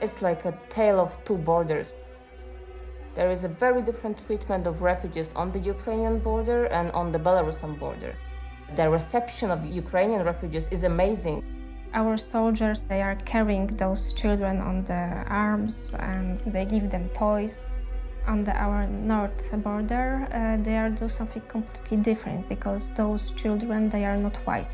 It's like a tale of two borders. There is a very different treatment of refugees on the Ukrainian border and on the Belarusian border. The reception of Ukrainian refugees is amazing. Our soldiers, they are carrying those children on the arms and they give them toys. On our north border, they are doing something completely different because those children, they are not white.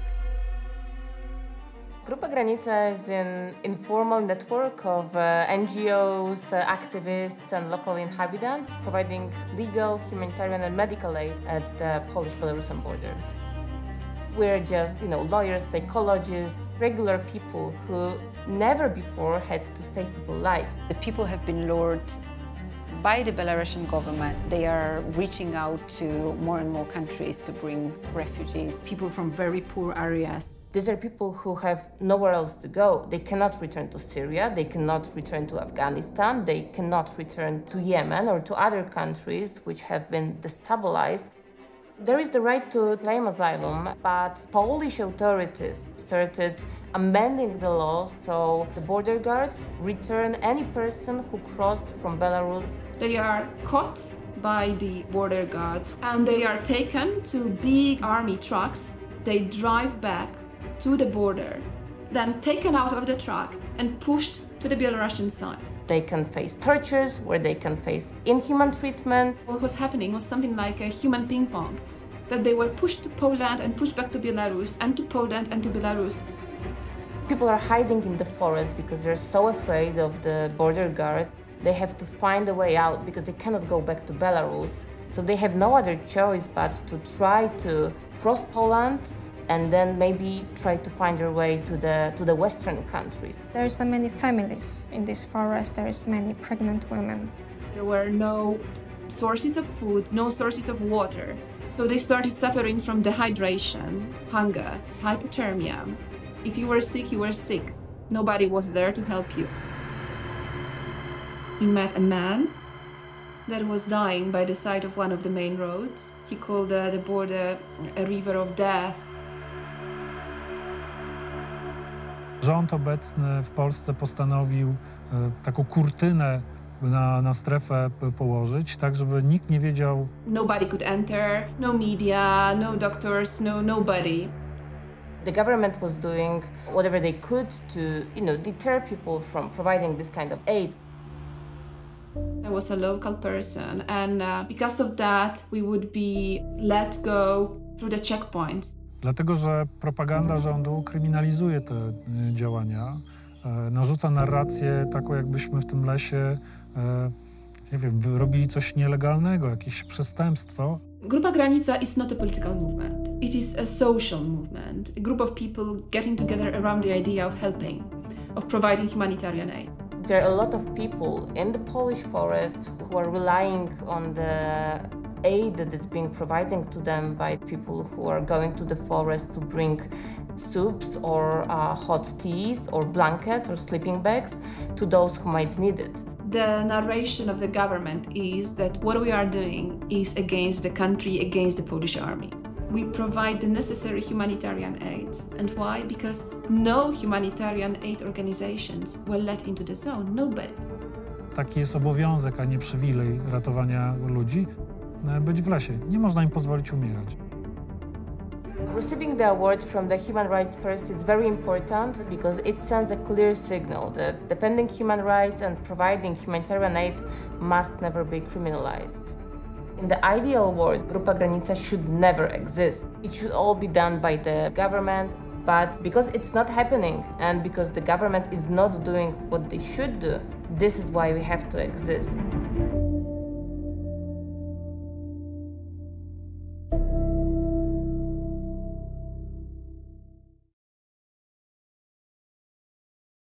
Grupa Granica is an informal network of NGOs, activists and local inhabitants providing legal, humanitarian and medical aid at the Polish-Belarusian border. We're just, lawyers, psychologists, regular people who never before had to save people's lives. The people have been lured by the Belarusian government. They are reaching out to more and more countries to bring refugees, people from very poor areas. These are people who have nowhere else to go. They cannot return to Syria, they cannot return to Afghanistan, they cannot return to Yemen or to other countries which have been destabilized. There is the right to claim asylum, but Polish authorities started amending the law so the border guards return any person who crossed from Belarus. They are caught by the border guards and they are taken to big army trucks. They drive back to the border, then taken out of the truck and pushed to the Belarusian side. They can face tortures, where they can face inhuman treatment. What was happening was something like a human ping pong, that they were pushed to Poland and pushed back to Belarus, and to Poland and to Belarus. People are hiding in the forest because they're so afraid of the border guards. They have to find a way out because they cannot go back to Belarus. So they have no other choice but to try to cross Poland and then maybe try to find their way to the Western countries. There are so many families in this forest, there is many pregnant women. There were no sources of food, no sources of water. So they started suffering from dehydration, hunger, hypothermia. If you were sick, you were sick. Nobody was there to help you. We met a man that was dying by the side of one of the main roads. He called the border a river of death. Rząd obecny w Polsce postanowił taką kurtynę na strefę położyć, tak żeby nikt nie wiedział. Nobody could enter, no media, no doctors, nobody. The government was doing whatever they could to, deter people from providing this kind of aid. I was a local person, and because of that, we would be let go through the checkpoints. Dlatego, że propaganda rządu kryminalizuje te działania, narzuca narrację taką, jakbyśmy w tym lesie, robili coś nielegalnego, jakieś przestępstwo. Grupa Granica is not a political movement. It is a social movement, a group of people getting together around the idea of helping, of providing humanitarian aid. There are a lot of people in the Polish forests who are relying on the aid that is being provided to them by people who are going to the forest to bring soups or hot teas or blankets or sleeping bags to those who might need it. The narration of the government is that what we are doing is against the country, against the Polish army. We provide the necessary humanitarian aid. And why? Because no humanitarian aid organizations were let into the zone, nobody. Taki jest obowiązek, a nie przywilej ratowania ludzi, być w lesie. Nie można im pozwolić umierać. Receiving the award from the Human Rights First is very important because it sends a clear signal that defending human rights and providing humanitarian aid must never be criminalized. In the ideal world, Grupa Granica should never exist. It should all be done by the government, but because it's not happening and because the government is not doing what they should do, this is why we have to exist.